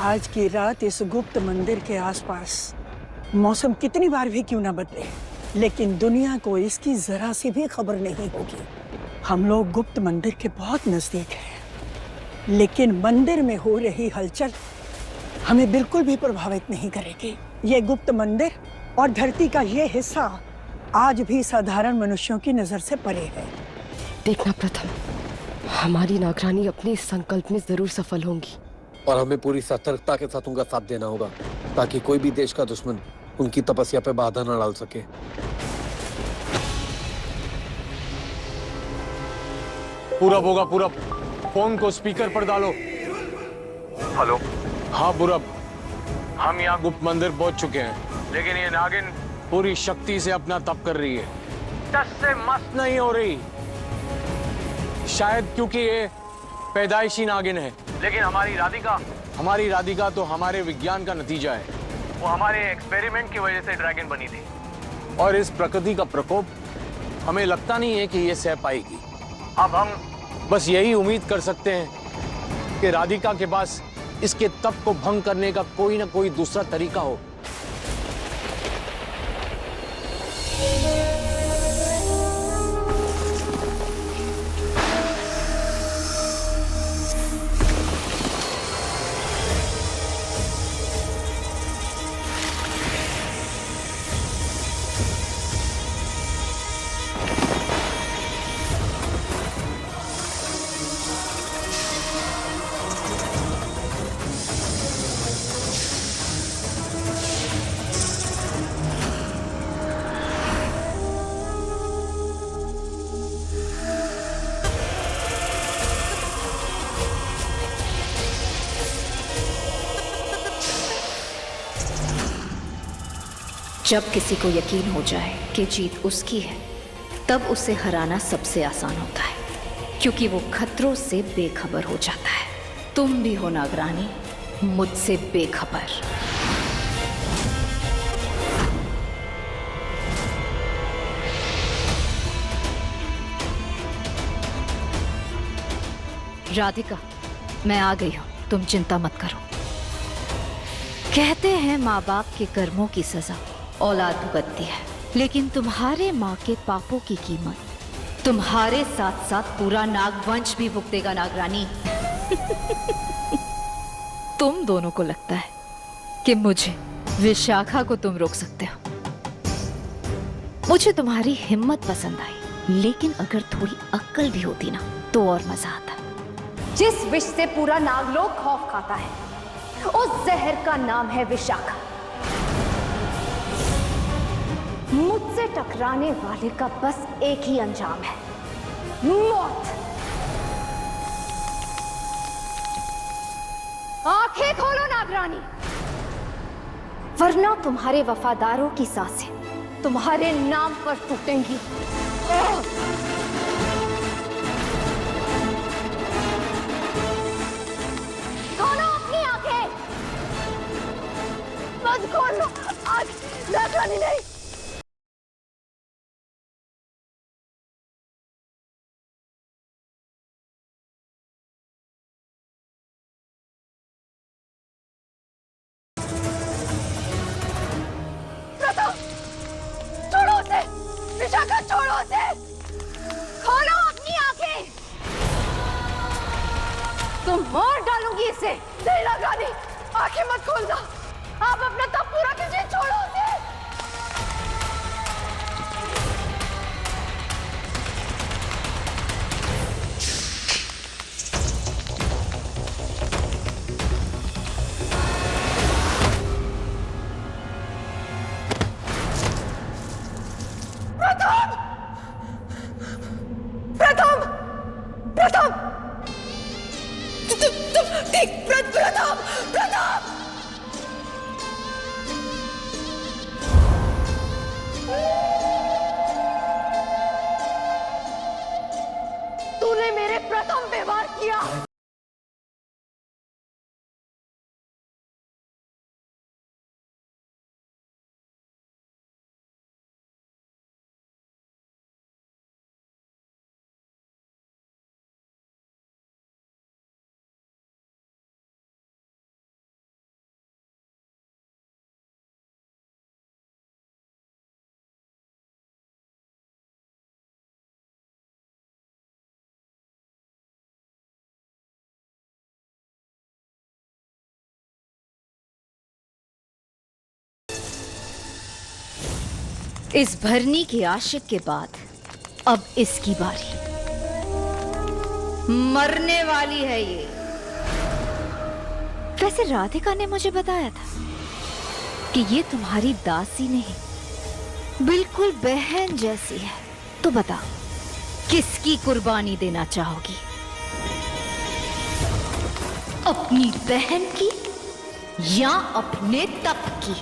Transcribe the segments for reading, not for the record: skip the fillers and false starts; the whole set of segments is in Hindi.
आज की रात इस गुप्त मंदिर के आसपास मौसम कितनी बार भी क्यों ना बदले, लेकिन दुनिया को इसकी जरा सी भी खबर नहीं होगी। हम लोग गुप्त मंदिर के बहुत नजदीक हैं, लेकिन मंदिर में हो रही हलचल हमें बिल्कुल भी प्रभावित नहीं करेगी। ये गुप्त मंदिर और धरती का ये हिस्सा आज भी साधारण मनुष्यों की नजर से परे है। देखना प्रथम, हमारी नागरानी अपने इस संकल्प में जरूर सफल होंगी। और हमें पूरी सतर्कता के साथ उनका साथ देना होगा, ताकि कोई भी देश का दुश्मन उनकी तपस्या पे बाधा न डाल सके। पूरब होगा, पूरब फोन को स्पीकर पर डालो। हेलो। हाँ पूरब, हम यहाँ गुप्त मंदिर पहुंच चुके हैं, लेकिन ये नागिन पूरी शक्ति से अपना तप कर रही है। टस से मस्त नहीं हो रही, शायद क्योंकि ये पैदाइशी नागिन है। लेकिन हमारी राधिका तो हमारे विज्ञान का नतीजा है। वो हमारे एक्सपेरिमेंट की वजह से ड्रैगन बनी थी। और इस प्रकृति का प्रकोप हमें लगता नहीं है कि ये सह पाएगी। अब हम बस यही उम्मीद कर सकते हैं कि राधिका के पास इसके तप को भंग करने का कोई ना कोई दूसरा तरीका हो। जब किसी को यकीन हो जाए कि जीत उसकी है, तब उसे हराना सबसे आसान होता है, क्योंकि वो खतरों से बेखबर हो जाता है। तुम भी हो नागरानी, मुझसे बेखबर। राधिका, मैं आ गई हूं, तुम चिंता मत करो। कहते हैं माँ बाप के कर्मों की सजा औलाद भुगतती है, लेकिन तुम्हारे माँ के पापों की कीमत तुम्हारे साथ साथ पूरा नागवंश भी भुगतेगा नागरानी। तुम दोनों को लगता है कि मुझे, विशाखा को तुम रोक सकते हो। मुझे तुम्हारी हिम्मत पसंद आई, लेकिन अगर थोड़ी अक्ल भी होती ना तो और मजा आता। जिस विष से पूरा नागलोक खौफ खाता है, उस जहर का नाम है विशाखा। मुझसे टकराने वाले का बस एक ही अंजाम है, मौत। आंखें खोलो नागरानी, वरना तुम्हारे वफादारों की सांसें तुम्हारे नाम पर टूटेंगी। खोलो अपनी आंखें, बस खोलो। आज नागरानी नहीं। छोड़ो उसे, विशाखा छोड़ो उसे, खोलो अपनी आंखें। तुम मार डालूंगी इसे। नहीं नागरानी, आंखें मत खोलना, आप अपना तप पूरा कीजिए, छोड़ो उसे। इस भरनी के आशिक के बाद अब इसकी बारी। मरने वाली है ये। वैसे राधिका ने मुझे बताया था कि ये तुम्हारी दासी नहीं, बिल्कुल बहन जैसी है। तो बताओ, किसकी कुर्बानी देना चाहोगी? अपनी बहन की या अपने तप की?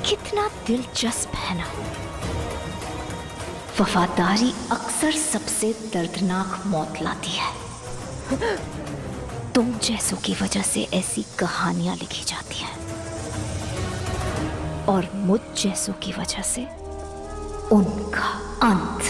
कितना दिलचस्प है ना। वफादारी अक्सर सबसे दर्दनाक मौत लाती है। तुम जैसों की वजह से ऐसी कहानियां लिखी जाती हैं और मुझ जैसों की वजह से उनका अंत।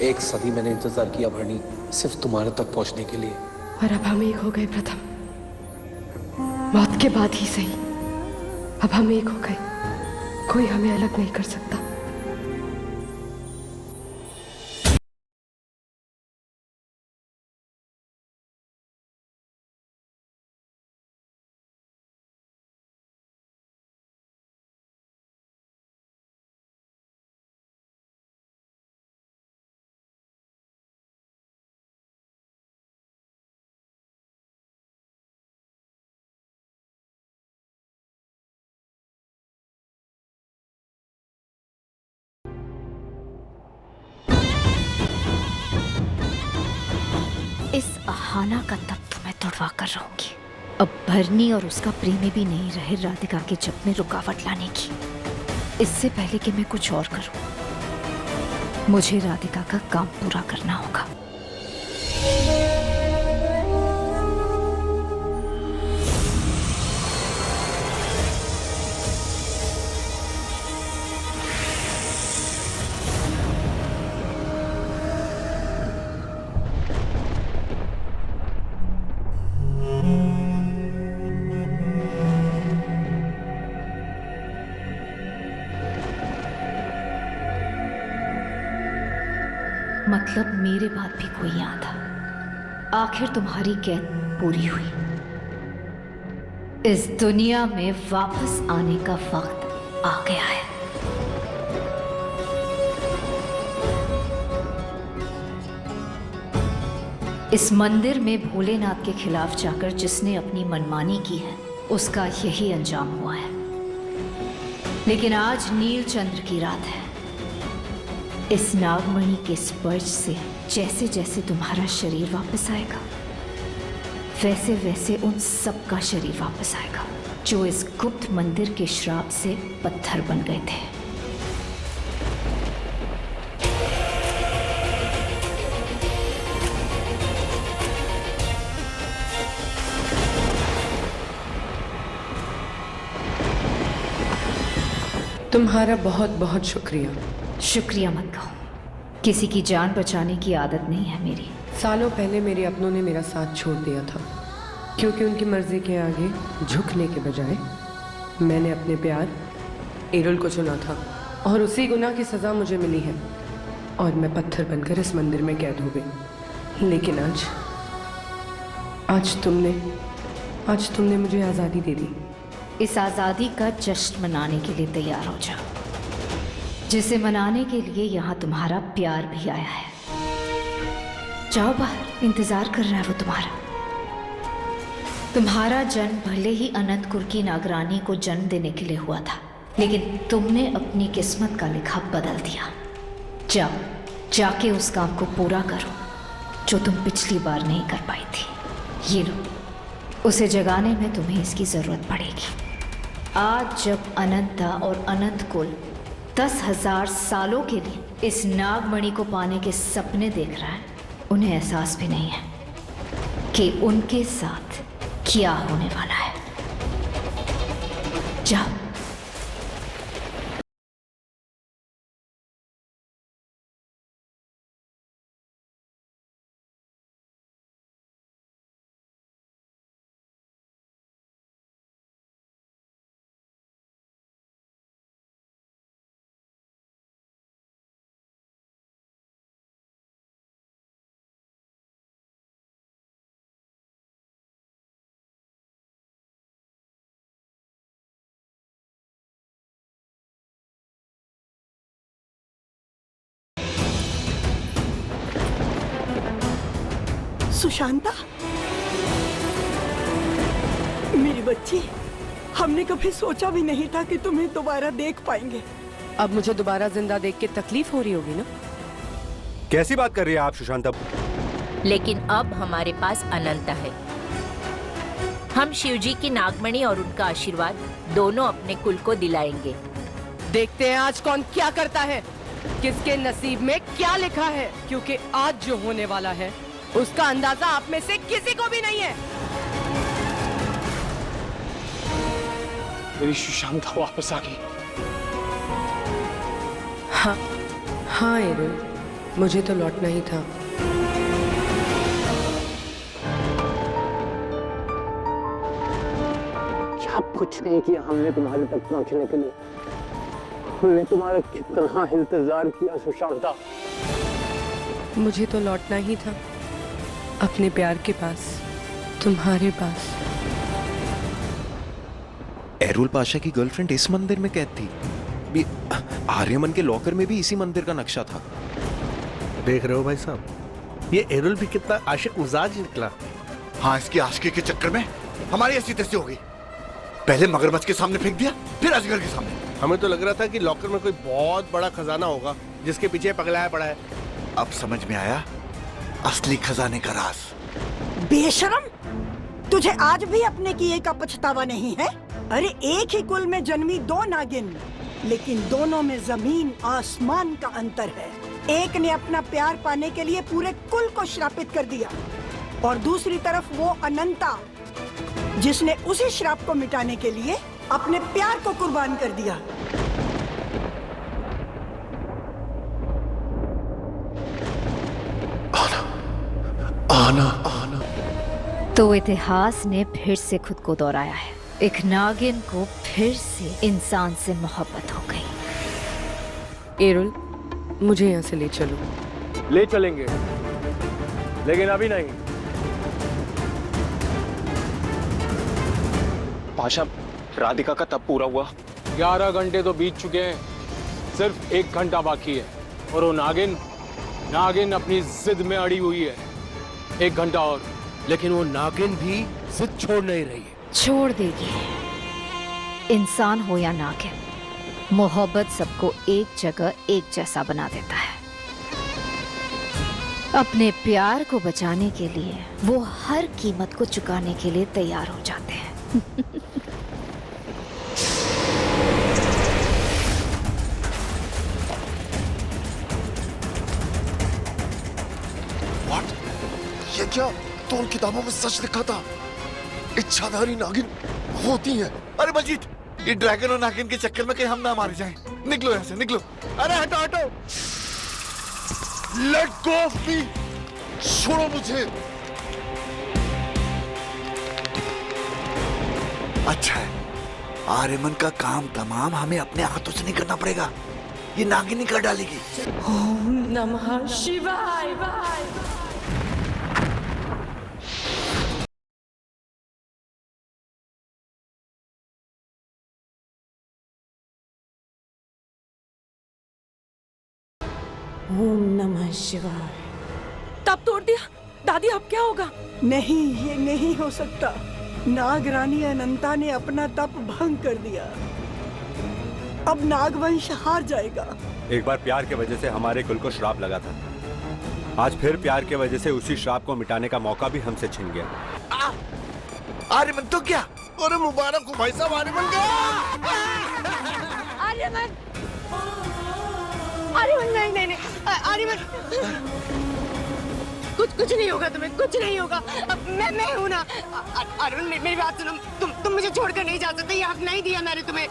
एक सदी मैंने इंतजार किया भरणी, सिर्फ तुम्हारे तक पहुंचने के लिए। और अब हम एक हो गए प्रथम, मौत के बाद ही सही। अब हम एक हो गए, कोई हमें अलग नहीं कर सकता। इस आहाना का तब तो मैं तोड़वा कर रहूंगी। अब भरनी और उसका प्रेमी भी नहीं रहे राधिका के जप में रुकावट लाने की। इससे पहले कि मैं कुछ और करूं, मुझे राधिका का काम पूरा करना होगा। मतलब मेरे बाद भी कोई यहाँ था। आखिर तुम्हारी कैद पूरी हुई। इस दुनिया में वापस आने का वक्त आ गया है। इस मंदिर में भोलेनाथ के खिलाफ जाकर जिसने अपनी मनमानी की है, उसका यही अंजाम हुआ है। लेकिन आज नीलचंद्र की रात है। इस नागमणि के स्पर्श से जैसे जैसे तुम्हारा शरीर वापस आएगा, वैसे वैसे उन सब का शरीर वापस आएगा जो इस गुप्त मंदिर के श्राप से पत्थर बन गए थे। तुम्हारा बहुत बहुत शुक्रिया। शुक्रिया मत कहो, किसी की जान बचाने की आदत नहीं है मेरी। सालों पहले मेरे अपनों ने मेरा साथ छोड़ दिया था, क्योंकि उनकी मर्जी के आगे झुकने के बजाय मैंने अपने प्यार एरुल को चुना था, और उसी गुनाह की सज़ा मुझे मिली है और मैं पत्थर बनकर इस मंदिर में कैद हो गई। लेकिन आज तुमने मुझे आज़ादी दे दी। इस आज़ादी का जश्न मनाने के लिए तैयार हो जाओ, जिसे मनाने के लिए यहाँ तुम्हारा प्यार भी आया है। जाओ बाहर, इंतजार कर रहा है वो तुम्हारा जन्म भले ही अनंतपुर की नागरानी को जन्म देने के लिए हुआ था, लेकिन तुमने अपनी किस्मत का लिखा बदल दिया। जाके उस काम को पूरा करो जो तुम पिछली बार नहीं कर पाई थी। ये लो, उसे जगाने में तुम्हें इसकी जरूरत पड़ेगी। आज जब अनंता और अनंत कुल 10,000 सालों के लिए इस नागमणि को पाने के सपने देख रहा है, उन्हें एहसास भी नहीं है कि उनके साथ क्या होने वाला है। जाओ। सुशांता, मेरी बच्ची, हमने कभी सोचा भी नहीं था कि तुम्हें दोबारा देख पाएंगे। अब मुझे दोबारा जिंदा देख के तकलीफ हो रही होगी ना? कैसी बात कर रही है आप सुशांता? लेकिन अब हमारे पास अनंता है। हम शिवजी की नागमणि और उनका आशीर्वाद दोनों अपने कुल को दिलाएंगे। देखते हैं आज कौन क्या करता है, किसके नसीब में क्या लिखा है, क्योंकि आज जो होने वाला है उसका अंदाजा आप में से किसी को भी नहीं है। मेरी सुशांता वापस आ गई। हाँ एरुल, मुझे तो लौटना ही था। सब कुछ नहीं किया हमने तुम्हारे तक पहुंचने के लिए। हमने तुम्हारा कितना इंतजार किया सुशांता। मुझे तो लौटना ही था अपने प्यार के पास, तुम्हारे पास। एरुल पाशा की गर्लफ्रेंड इस मंदिर में कैद थी। भी आर्यमन के लॉकर में भी इसी मंदिर का नक्शा था। देख रहे हो भाई साहब, ये एरुल भी कितना आशिक मिजाज निकला। हाँ, इसकी आशिकी के चक्कर में हमारी ऐसी तैसी हो गई। पहले मगरमच्छ के सामने फेंक दिया, फिर अजगर के सामने। हमें तो लग रहा था कि लॉकर में कोई बहुत बड़ा खजाना होगा जिसके पीछे पगलाया पड़ा है। अब समझ में आया असली खजाने का राज। बेशरम, तुझे आज भी अपने किए का पछतावा नहीं है? अरे एक ही कुल में जन्मी दो नागिन, लेकिन दोनों में जमीन आसमान का अंतर है। एक ने अपना प्यार पाने के लिए पूरे कुल को श्रापित कर दिया, और दूसरी तरफ वो अनंता, जिसने उसी श्राप को मिटाने के लिए अपने प्यार को कुर्बान कर दिया। आना। तो इतिहास ने फिर से खुद को दोहराया है। एक नागिन को फिर से इंसान से मोहब्बत हो गई। एरुल, मुझे यहाँ से ले चलो। ले चलेंगे, लेकिन अभी नहीं। पाशा, राधिका का तब पूरा हुआ। 11 घंटे तो बीत चुके हैं, सिर्फ 1 घंटा बाकी है। और वो नागिन अपनी जिद में अड़ी हुई है। 1 घंटा और। लेकिन वो नागिन भी जिद छोड़ नहीं रही है। छोड़ देगी। इंसान हो या नागिन, मोहब्बत सबको एक जगह एक जैसा बना देता है। अपने प्यार को बचाने के लिए वो हर कीमत को चुकाने के लिए तैयार हो जाते हैं। What? ये क्या? तो उन किताबों में सच लिखा था, इच्छाधारी नागिन होती है। अरे बलजीत, ये ड्रैगन और नागिन के चक्कर में कहीं हम ना मारे जाएं। निकलो यहाँ से, निकलो। अरे हटो हटो। Let go of me. छोड़ो मुझे। अच्छा है, आर्यमन का काम तमाम हमें अपने हाथों से नहीं करना पड़ेगा, ये नागिनी कर डालेगी। ओम नमः शिवाय। ओम नमः शिवाय। तब तोड़ दिया दादी, अब क्या होगा? नहीं, ये नहीं हो सकता। नागरानी अनंता ने अपना तप भंग कर दिया। अब नागवंश हार जाएगा। एक बार प्यार के वजह से हमारे कुल को श्राप लगा था, आज फिर प्यार के वजह से उसी श्राप को मिटाने का मौका भी हमसे छिन गया। आर्यमन तो क्या? अरे मुबारक हो भाई साहब, आर्यमन आर्यमन, आर्यमन नहीं, आर्यमन कुछ नहीं होगा तुम्हें, कुछ नहीं होगा। मैं हूं ना। आर्यमन मेरी बात सुनो, तुम मुझे छोड़कर नहीं जा सकते, ये हक नहीं दिया मैंने तुम्हें।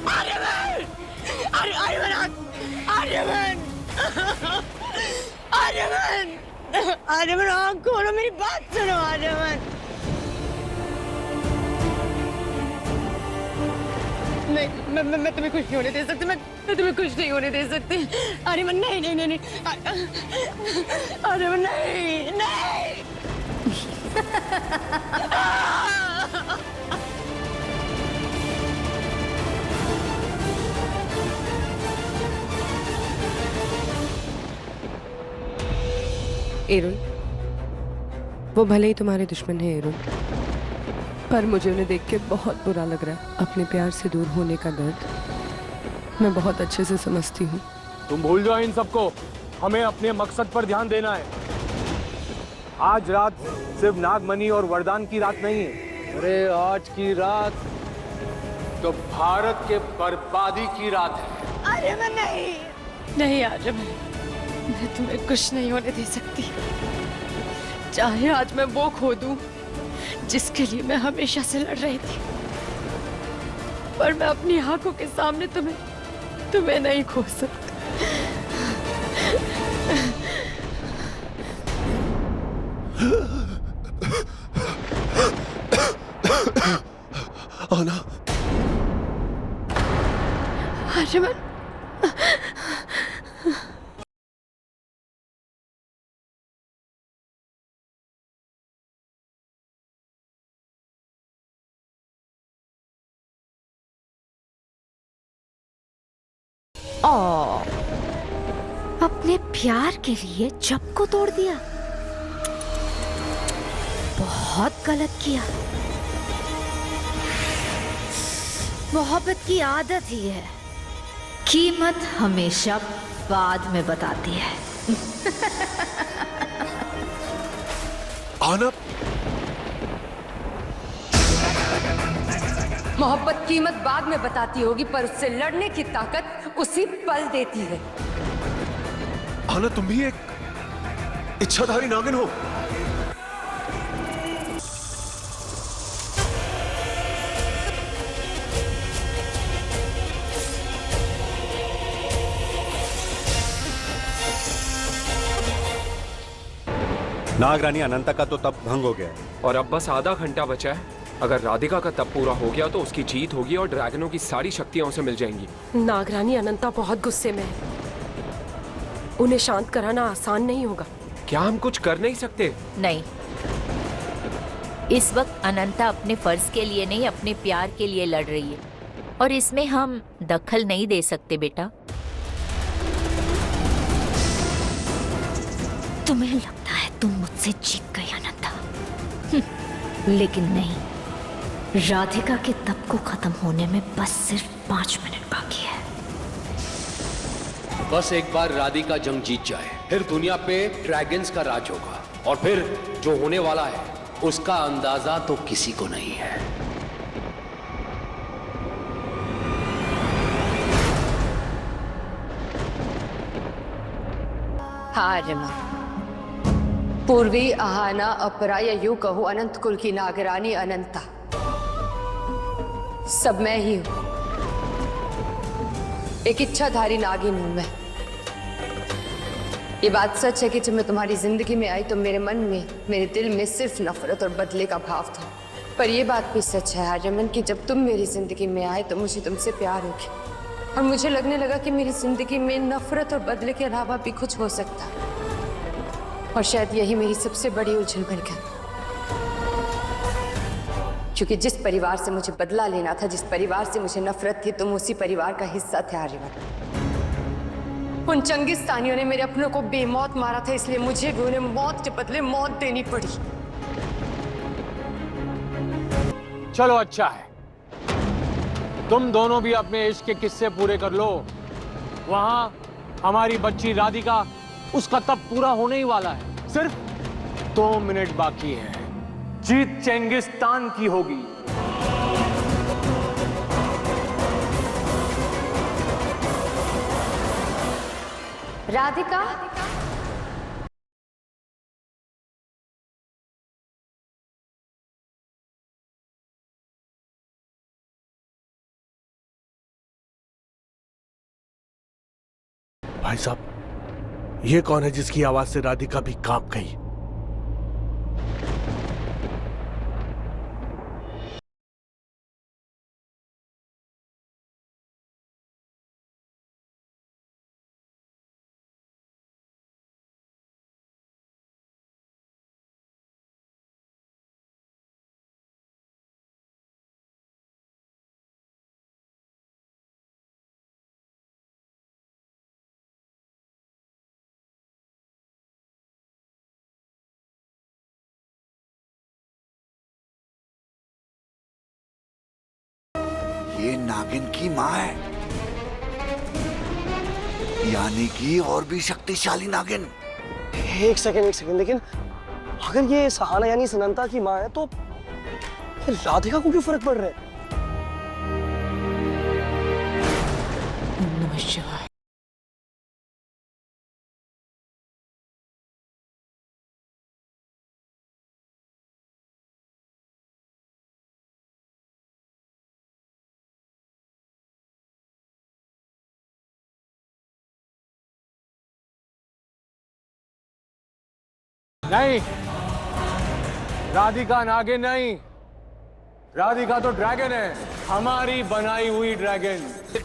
आर्यमन, आर्यमन आँख खोलो, मेरी बात सुनो आर्यमन। नहीं, मैं तुम्हें कुछ नहीं होने दे सकती, मैं तुम्हें कुछ नहीं होने दे सकती। आर्यमन नहीं, आर्यमन नहीं। एरुल, वो भले ही तुम्हारे दुश्मन है एरुल, पर मुझे उन्हें देख के बहुत बुरा लग रहा है। अपने प्यार से दूर होने का दर्द मैं बहुत अच्छे से समझती हूँ। तुम भूल जाओ इन सबको, हमें अपने मकसद पर ध्यान देना है। आज रात सिर्फ नागमणि और वरदान की रात नहीं है, अरे आज की रात तो भारत के बर्बादी की रात है। आर्यमन नहीं आर्यमन, मैं तुम्हें कुछ नहीं होने दे सकती। चाहे आज मैं वो खो दूं जिसके लिए मैं हमेशा से लड़ रही थी, पर मैं अपनी आंखों के सामने तुम्हें नहीं खो सकती। आना। आर्यमन, अपने प्यार के लिए जब को तोड़ दिया, बहुत गलत किया। मोहब्बत की आदत ही है, कीमत हमेशा बाद में बताती है। आना। मोहब्बत कीमत बाद में बताती होगी, पर उससे लड़ने की ताकत उसी पल देती है। आना, तुम भी एक इच्छाधारी नागिन हो। नागरानी अनंता का तो तप भंग हो गया है और अब बस आधा घंटा बचा है। अगर राधिका का तप पूरा हो गया तो उसकी जीत होगी और ड्रैगनों की सारी शक्तियां उसे मिल जाएंगी। नागरानी अनंता बहुत गुस्से में है, उन्हें शांत कराना आसान नहीं होगा। क्या हम कुछ कर नहीं सकते? नहीं, इस वक्त अनंता अपने फर्ज के लिए नहीं, अपने प्यार के लिए लड़ रही है और इसमें हम दखल नहीं दे सकते बेटा। तुम्हें लगता है तुम मुझसे जीत गई अनंता, लेकिन नहीं। राधिका के तप को खत्म होने में बस सिर्फ 5 मिनट बाकी है। बस एक बार राधिका जंग जीत जाए, फिर दुनिया पे ड्रैगन्स का राज होगा और फिर जो होने वाला है उसका अंदाजा तो किसी को नहीं है। हाँ रमा, पूर्वी आहाना अपरा या यूं कहूं अनंत कुल की नागरानी अनंता, सब मैं ही हूं। एक इच्छाधारी नागिन हूं मैं। ये बात सच है कि जब मैं तुम्हारी जिंदगी में आई तो मेरे मन में, मेरे दिल में सिर्फ नफरत और बदले का भाव था। पर ये बात भी सच है आर्यमन कि जब तुम मेरी जिंदगी में आए तो मुझे तुमसे प्यार हो गया और मुझे लगने लगा कि मेरी जिंदगी में नफरत और बदले के अलावा भी कुछ हो सकता है। और शायद यही मेरी सबसे बड़ी उलझन बन गई, क्योंकि जिस परिवार से मुझे बदला लेना था, जिस परिवार से मुझे नफरत थी, तुम उसी परिवार का हिस्सा थे आर्यमन। उन चंगिस्तानियों ने मेरे अपनों को बेमौत मारा था, इसलिए मुझे भी उन्हें मौत के बदले मौत देनी पड़ी। चलो अच्छा है, तुम दोनों भी अपने इश्क के किस्से पूरे कर लो। वहां हमारी बच्ची राधिका, उसका तब पूरा होने ही वाला है। सिर्फ 2 मिनट बाकी है, जीत चेंगिस्तान की होगी। राधिका, भाई साहब, ये कौन है जिसकी आवाज से राधिका भी कांप गई? ये नागिन की माँ है, यानी कि और भी शक्तिशाली नागिन। एक सेकंड, लेकिन अगर ये सहाना यानी सनंता की माँ है तो फिर राधिका को क्यों फर्क पड़ रहा है? नमः शिवाय। नहीं, राधिका नागिन नहीं, राधिका तो ड्रैगन है, हमारी बनाई हुई ड्रैगन।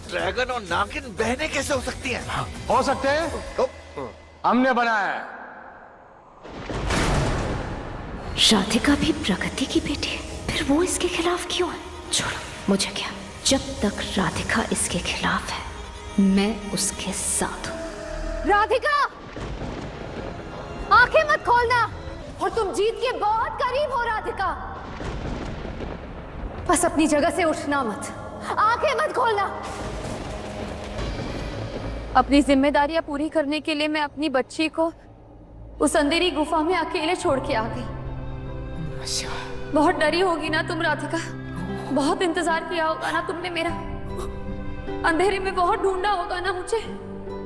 ड्रैगन और नागिन बहनें कैसे हो सकती हैं? हो सकते हैं, हमने बनाया है। राधिका भी प्रगति की बेटी है, फिर वो इसके खिलाफ क्यों है? छोड़ो, मुझे क्या, जब तक राधिका इसके खिलाफ है मैं उसके साथ हूं। राधिका, आंखें मत खोलना, और तुम जीत के बहुत करीब हो राधिका। बस अपनी जगह से उठना मत, आंखें मत खोलना। अपनी जिम्मेदारियां पूरी करने के लिए मैं अपनी बच्ची को उस अंधेरी गुफा में अकेले छोड़ के आ गई। बहुत डरी होगी ना तुम राधिका, बहुत इंतजार किया होगा ना तुमने मेरा, अंधेरे में बहुत ढूंढा होगा ना मुझे,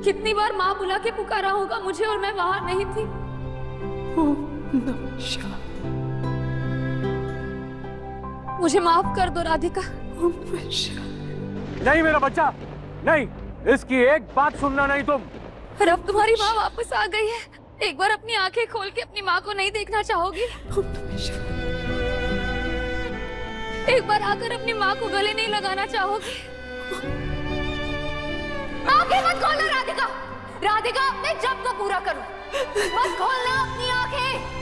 कितनी बार माँ बुला के पुकारा होगा मुझे और मैं वहां नहीं थी। मुझे माफ कर दो राधिका। नहीं मेरा बच्चा, नहीं, इसकी एक बात सुनना नहीं तुम। पर अब तुम्हारी माँ वापस आ गई है, एक बार अपनी आंखें खोल के अपनी माँ को नहीं देखना चाहोगी? एक बार आकर अपनी माँ को गले नहीं लगाना चाहोगी? आंखें मत खोलना राधिका, राधिका अपने जब को पूरा करो, मत खोलना अपनी आंखें।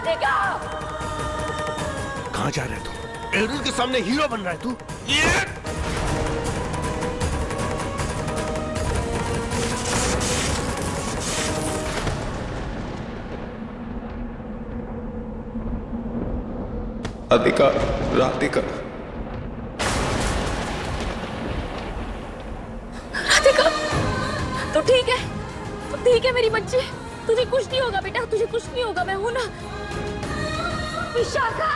राधिका! कहाँ जा रहे तू? एरियल के सामने हीरो बन रहा है तू? राधिका, राधिका, राधिका, तो ठीक है, तो ठीक है मेरी बच्ची, तुझे कुछ नहीं होगा बेटा, तुझे कुछ नहीं होगा, मैं हूं ना। विशाखा!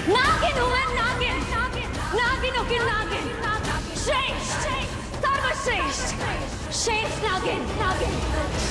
नागिन हूं मैं, नागिन, नागिनों की नागिन, श्रेष्ठ, सर्वश्रेष्ठ, शेष नागिन, नागिन।